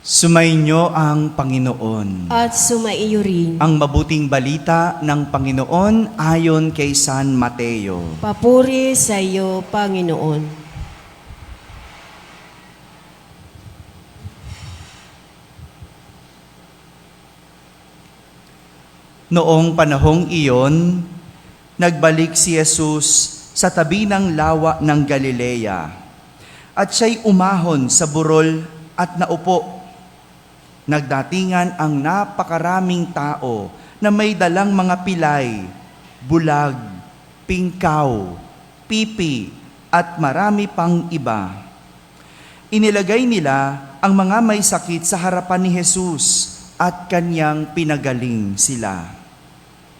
Sumainyo ang Panginoon. At sumaiyo rin. Ang mabuting balita ng Panginoon ayon kay San Mateo. Papuri sa iyo, Panginoon. Noong panahong iyon, nagbalik si Jesus sa tabi ng lawa ng Galilea, at siya'y umahon sa burol at naupo. Nagdatingan ang napakaraming tao na may dalang mga pilay, bulag, pingkaw, pipi, at marami pang iba. Inilagay nila ang mga may sakit sa harapan ni Jesus at kanyang pinagaling sila.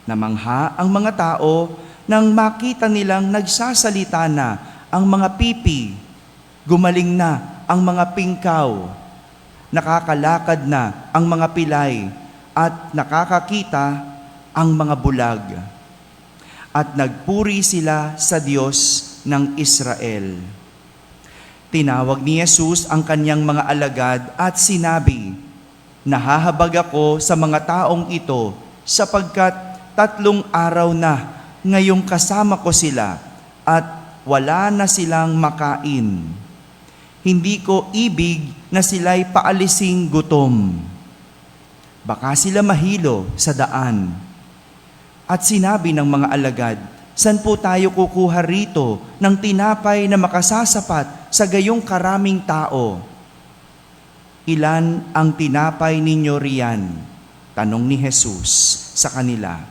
Namangha ang mga tao nang makita nilang nagsasalita na ang mga pipi, gumaling na ang mga pingkaw, nakakalakad na ang mga pilay, at nakakakita ang mga bulag. At nagpuri sila sa Diyos ng Israel. Tinawag ni Jesus ang kanyang mga alagad at sinabi, "Nahahabag ako sa mga taong ito sapagkat 3 araw na ngayong kasama ko sila at wala na silang makain. Hindi ko ibig na sila'y paalising gutom. Baka sila mahilo sa daan." At sinabi ng mga alagad, "San po tayo kukuha rito ng tinapay na makasasapat sa gayong karaming tao?" "Ilan ang tinapay ninyo riyan?" tanong ni Jesus sa kanila.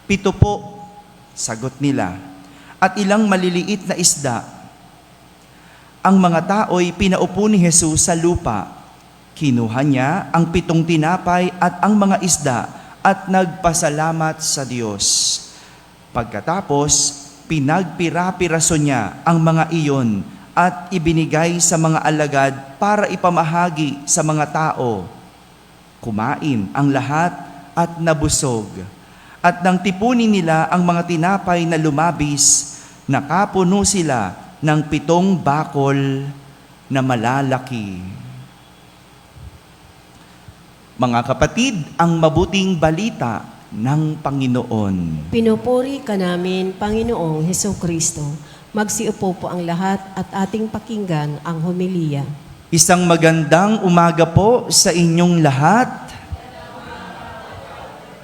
"7 po," sagot nila. "At ilang maliliit na isda?" Ang mga tao'y pinaupo ni Jesus sa lupa. Kinuha niya ang 7 tinapay at ang mga isda at nagpasalamat sa Diyos. Pagkatapos, pinagpira-piraso niya ang mga iyon at ibinigay sa mga alagad para ipamahagi sa mga tao. Kumain ang lahat at nabusog. At nang tipunin nila ang mga tinapay na lumabis, nakapuno sila ng 7 bakol na malalaki. Mga kapatid, ang mabuting balita ng Panginoon. Pinupuri ka namin, Panginoong Hesukristo. Magsiupo po ang lahat at ating pakinggan ang homilya. Isang magandang umaga po sa inyong lahat.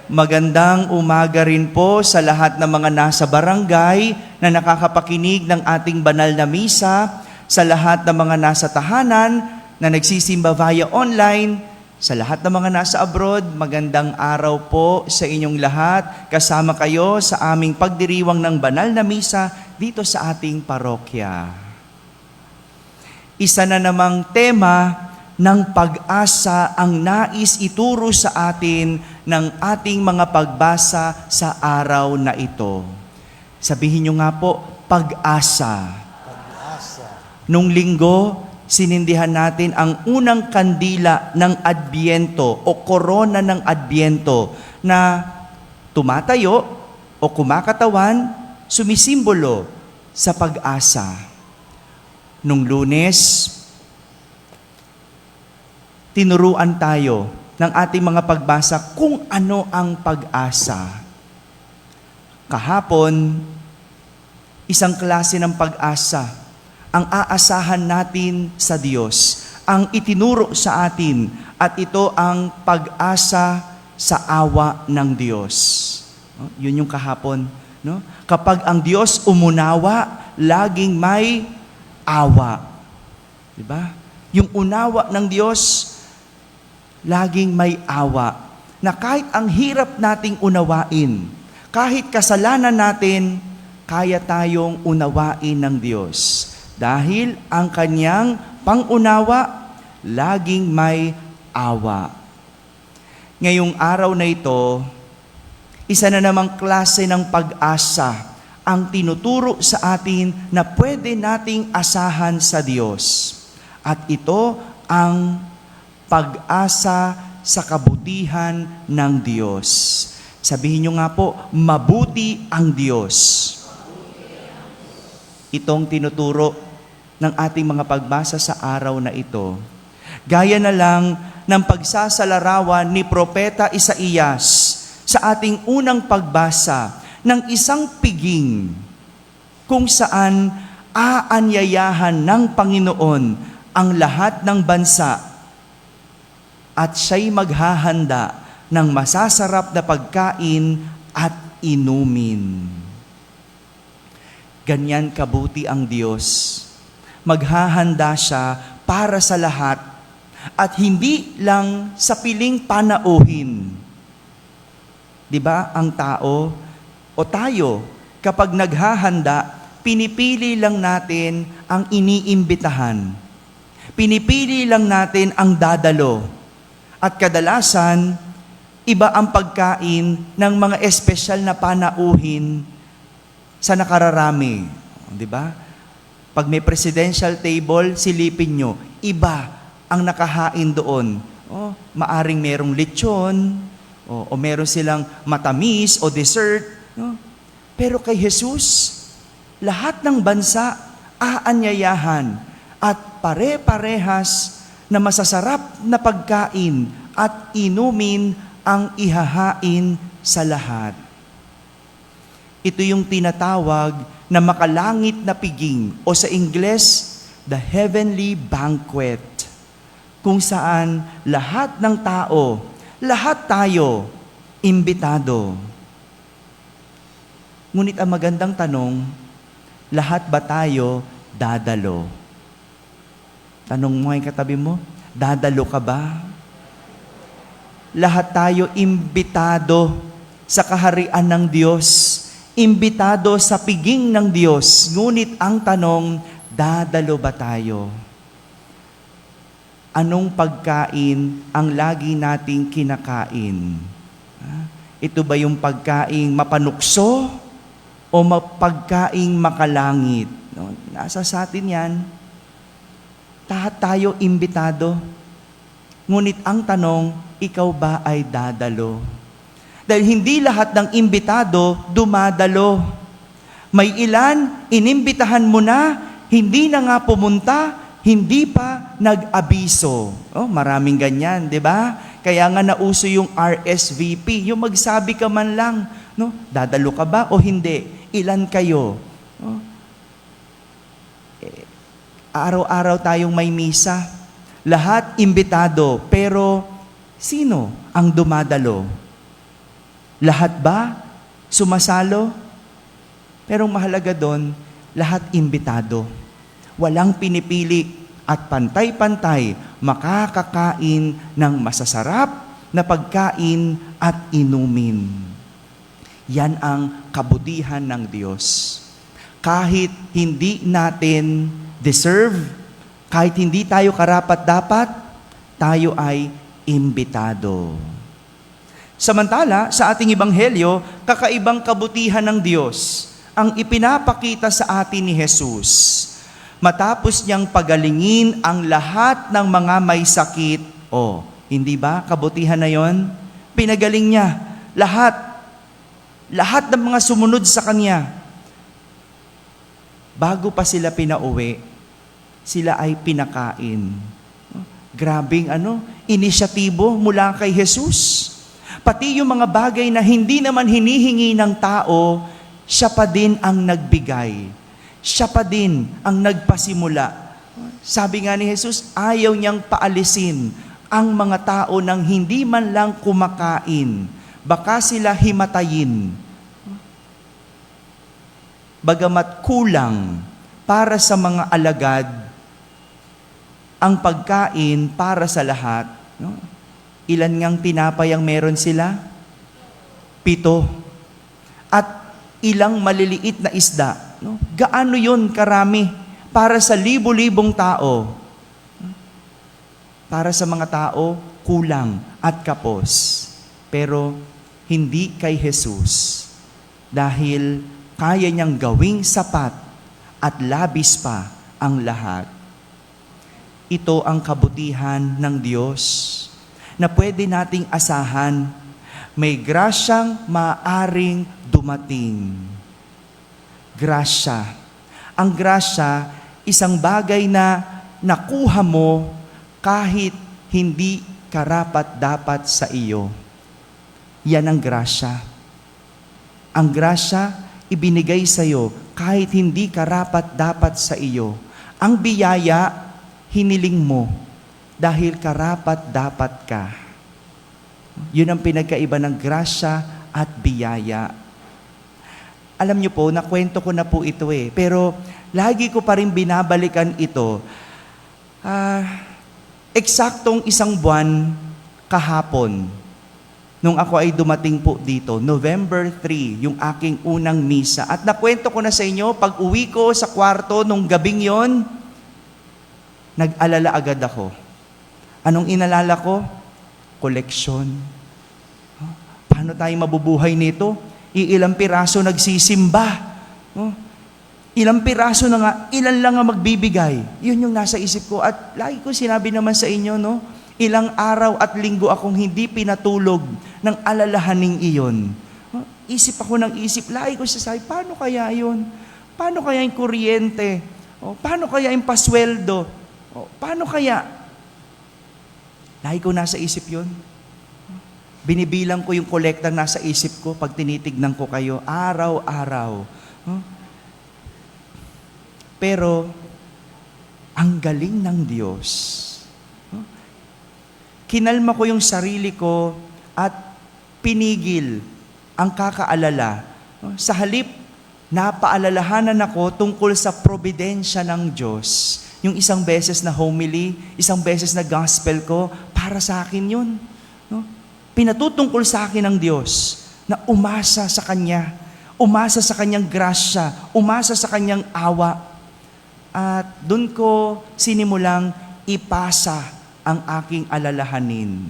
Magandang umaga rin po sa lahat ng mga nasa barangay na nakakapakinig ng ating banal na misa, sa lahat ng mga nasa tahanan na nagsisimba via online, sa lahat ng mga nasa abroad, magandang araw po sa inyong lahat. Kasama kayo sa aming pagdiriwang ng banal na misa dito sa ating parokya. Isa na namang tema ng pag-asa ang nais ituro sa atin ng ating mga pagbasa sa araw na ito. Sabihin nyo nga po, pag-asa. Pag-asa. Nung linggo, sinindihan natin ang unang kandila ng Adbyento o korona ng Adbyento na tumatayo o kumakatawan, sumisimbolo sa pag-asa. Nung Lunes, tinuruan tayo ng ating mga pagbasa kung ano ang pag-asa. Kahapon, isang klase ng pag-asa ang aasahan natin sa Diyos, ang itinuro sa atin, at ito ang pag-asa sa awa ng Diyos. No? Yun yung kahapon. No? Kapag ang Diyos umunawa, laging may awa. Diba? Yung unawa ng Diyos, laging may awa. Na kahit ang hirap nating unawain, kahit kasalanan natin, kaya tayong unawain ng Diyos. Dahil ang kanyang pangunawa, laging may awa. Ngayong araw na ito, isa na namang klase ng pag-asa ang tinuturo sa atin na pwede nating asahan sa Diyos. At ito ang pag-asa sa kabutihan ng Diyos. Sabihin nyo nga po, mabuti ang Diyos. Itong tinuturo ng ating mga pagbasa sa araw na ito. Gaya na lang ng pagsasalarawan ni Propeta Isaías sa ating unang pagbasa ng isang piging kung saan aanyayahan ng Panginoon ang lahat ng bansa at siya'y maghahanda ng masasarap na pagkain at inumin. Ganyan kabuti ang Diyos. Maghahanda siya para sa lahat at hindi lang sa piling panauhin. 'Di ba ang tao o tayo kapag naghahanda, pinipili lang natin ang iniimbitahan. Pinipili lang natin ang dadalo. At kadalasan, iba ang pagkain ng mga espesyal na panauhin sa nakararami. Di ba? Pag may presidential table, silipin nyo, iba ang nakahain doon. Maaring merong lechon, o meron silang matamis o dessert. Pero kay Jesus, lahat ng bansa aanyayahan at pare-parehas na masasarap na pagkain at inumin ang ihahain sa lahat. Ito yung tinatawag na makalangit na piging o sa Ingles, the heavenly banquet, kung saan lahat ng tao, lahat tayo, imbitado. Ngunit ang magandang tanong, lahat ba tayo dadalo? Tanong mo ay katabi mo, dadalo ka ba? Lahat tayo imbitado sa kaharian ng Diyos, imbitado sa piging ng Diyos. Ngunit ang tanong, dadalo ba tayo? Anong pagkain ang lagi nating kinakain? Ito ba yung pagkaing mapanukso o pagkaing makalangit? Nasa sa atin yan. Lahat tayo imbitado. Ngunit ang tanong, ikaw ba ay dadalo? Dahil hindi lahat ng imbitado dumadalo. May ilan, inimbitahan mo na, hindi na nga pumunta, hindi pa nag-abiso. Maraming ganyan, di ba? Kaya nga nauso yung RSVP, yung magsabi ka man lang, dadalo ka ba o hindi? Ilan kayo? Araw-araw tayong may misa. Lahat imbitado, pero sino ang dumadalo? Lahat ba sumasalo? Pero mahalaga doon, lahat imbitado. Walang pinipili at pantay-pantay makakakain ng masasarap na pagkain at inumin. Yan ang kabutihan ng Diyos. Kahit hindi natin deserve, kahit hindi tayo karapat-dapat, tayo ay imbitado. Samantala, sa ating ebanghelyo, kakaibang kabutihan ng Diyos ang ipinapakita sa atin ni Jesus. Matapos niyang pagalingin ang lahat ng mga may sakit. Hindi ba kabutihan na yon? Pinagaling niya lahat ng mga sumunod sa Kanya. Bago pa sila pinauwi, sila ay pinakain. Grabing inisyatibo mula kay Jesus. Pati yung mga bagay na hindi naman hinihingi ng tao, siya pa din ang nagbigay. Siya pa din ang nagpasimula. Sabi nga ni Jesus, ayaw niyang paalisin ang mga tao nang hindi man lang kumakain. Baka sila himatayin. Bagamat kulang para sa mga alagad, ang pagkain para sa lahat. Ilan ngang tinapay ang meron sila? 7. At ilang maliliit na isda. Gaano yun karami para sa libo-libong tao? Para sa mga tao, kulang at kapos. Pero hindi kay Jesus. Dahil kaya niyang gawing sapat at labis pa ang lahat. Ito ang kabutihan ng Diyos na pwede nating asahan. May grasyang maaring dumating. Grasya. Ang grasya, isang bagay na nakuha mo kahit hindi karapat-dapat sa iyo. Yan ang grasya. Ang grasya, ibinigay sa iyo kahit hindi karapat-dapat sa iyo. Ang biyaya, hiniling mo dahil karapat-dapat ka. Yun ang pinagkaiba ng grasya at biyaya. Alam niyo po, nakwento ko na po ito pero lagi ko pa rin binabalikan ito. Eksaktong 1 buwan kahapon, nung ako ay dumating po dito, November 3, yung aking unang misa. At nakwento ko na sa inyo, pag uwi ko sa kwarto nung gabing yon, nag-alala agad ako. Anong inalala ko? Koleksyon. Paano tayo mabubuhay nito? Ilang piraso nagsisimba. Ilang piraso na nga, ilan lang ang magbibigay. Yun yung nasa isip ko. At lagi ko sinabi naman sa inyo, ilang araw at linggo akong hindi pinatulog ng alalahaning iyon. Isip ako ng isip, lagi ko sasabi, paano kaya yun? Paano kaya yung kuryente? Paano kaya yung pasweldo? Paano kaya? Lagi ko nasa isip yun. Binibilang ko yung kolektang nasa isip ko pag tinitignan ko kayo, araw-araw. Pero, ang galing ng Diyos. Kinalma ko yung sarili ko at pinigil ang kakaalala. Sa halip, napaalalahanan ako tungkol sa probidensya ng Diyos. Yung isang beses na homily, isang beses na gospel ko, para sa akin yun. Pinatutungkol sa akin ng Diyos na umasa sa Kanya, umasa sa Kanyang grasya, umasa sa Kanyang awa. At doon ko sinimulang ipasa ang aking alalahanin.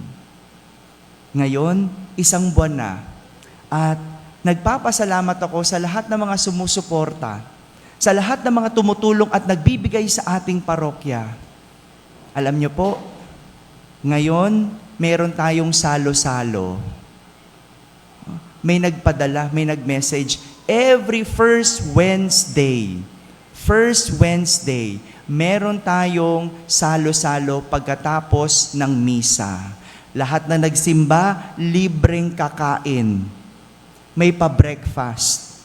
Ngayon, 1 buwan na. At nagpapasalamat ako sa lahat ng mga sumusuporta, sa lahat ng mga tumutulong at nagbibigay sa ating parokya. Alam niyo po, ngayon, meron tayong salo-salo. May nagpadala, may nag-message. Every first Wednesday, meron tayong salo-salo pagkatapos ng misa. Lahat na nagsimba, libreng kakain. May pa-breakfast.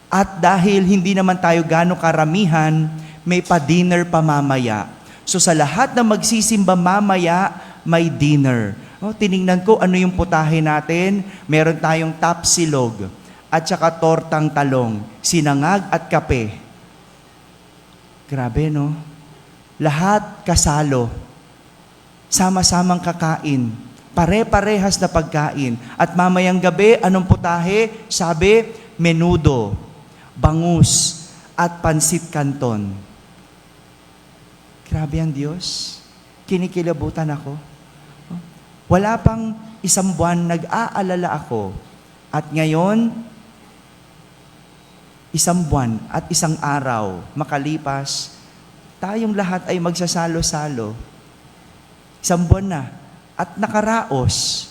At dahil hindi naman tayo gano'ng karamihan, may pa-dinner pa mamaya. So sa lahat na magsisimba mamaya, may dinner. Tiningnan ko ano yung putahe natin. Meron tayong tapsilog at saka tortang talong, sinangag at kape. Grabe, no? Lahat kasalo. Sama-samang kakain. Pare-parehas na pagkain. At mamayang gabi, anong putahe? Sabi, menudo, bangus, at pansit canton. Grabe ang Diyos. Kinikilabutan ako. Wala pang 1 buwan, nag-aalala ako. At ngayon, 1 buwan at 1 araw makalipas, tayong lahat ay magsasalo-salo. 1 buwan na. At nakaraos,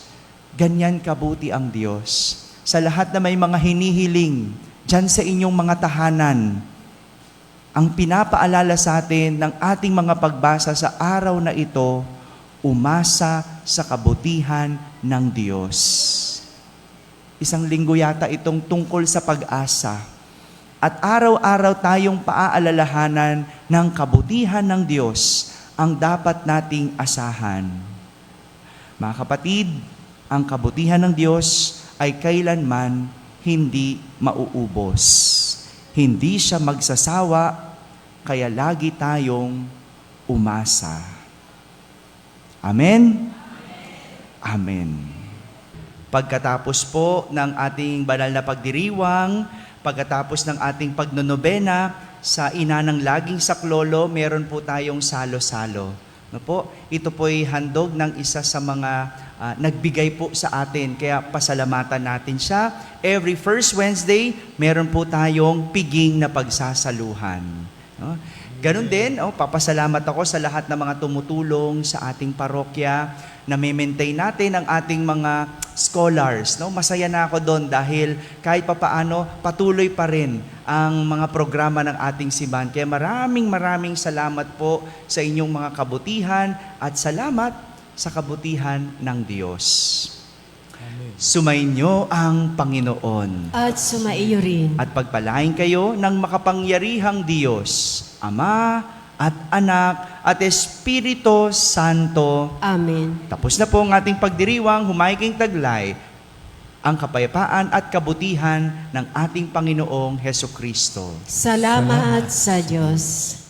ganyan kabuti ang Diyos. Sa lahat na may mga hinihiling, dyan sa inyong mga tahanan, ang pinapaalala sa atin ng ating mga pagbasa sa araw na ito, umasa sa kabutihan ng Diyos. 1 linggo yata itong tungkol sa pag-asa. At araw-araw tayong paaalalahanan ng kabutihan ng Diyos ang dapat nating asahan. Mga kapatid, ang kabutihan ng Diyos ay kailanman hindi mauubos. Hindi siya magsasawa, kaya lagi tayong umasa. Amen? Amen. Pagkatapos po ng ating banal na pagdiriwang, pagkatapos ng ating pagnonobena sa Ina ng Laging Saklolo, meron po tayong salo-salo. Ito po'y handog ng isa sa mga nagbigay po sa atin, kaya pasalamatan natin siya. Every first Wednesday, meron po tayong piging na pagsasaluhan. Ganon din, papasalamat ako sa lahat ng mga tumutulong sa ating parokya na maintain natin ang ating mga scholars. Masaya na ako doon dahil kahit papaano patuloy pa rin ang mga programa ng ating simbahan. Kaya maraming salamat po sa inyong mga kabutihan at salamat sa kabutihan ng Diyos. Sumainyo ang Panginoon At sumaiyo rin. at pagpalain kayo ng makapangyarihang Diyos, Ama at Anak at Espiritu Santo. Amen. Tapos na po ang ating pagdiriwang, humayging taglay ang kapayapaan at kabutihan ng ating Panginoong Hesukristo. Salamat sa Diyos.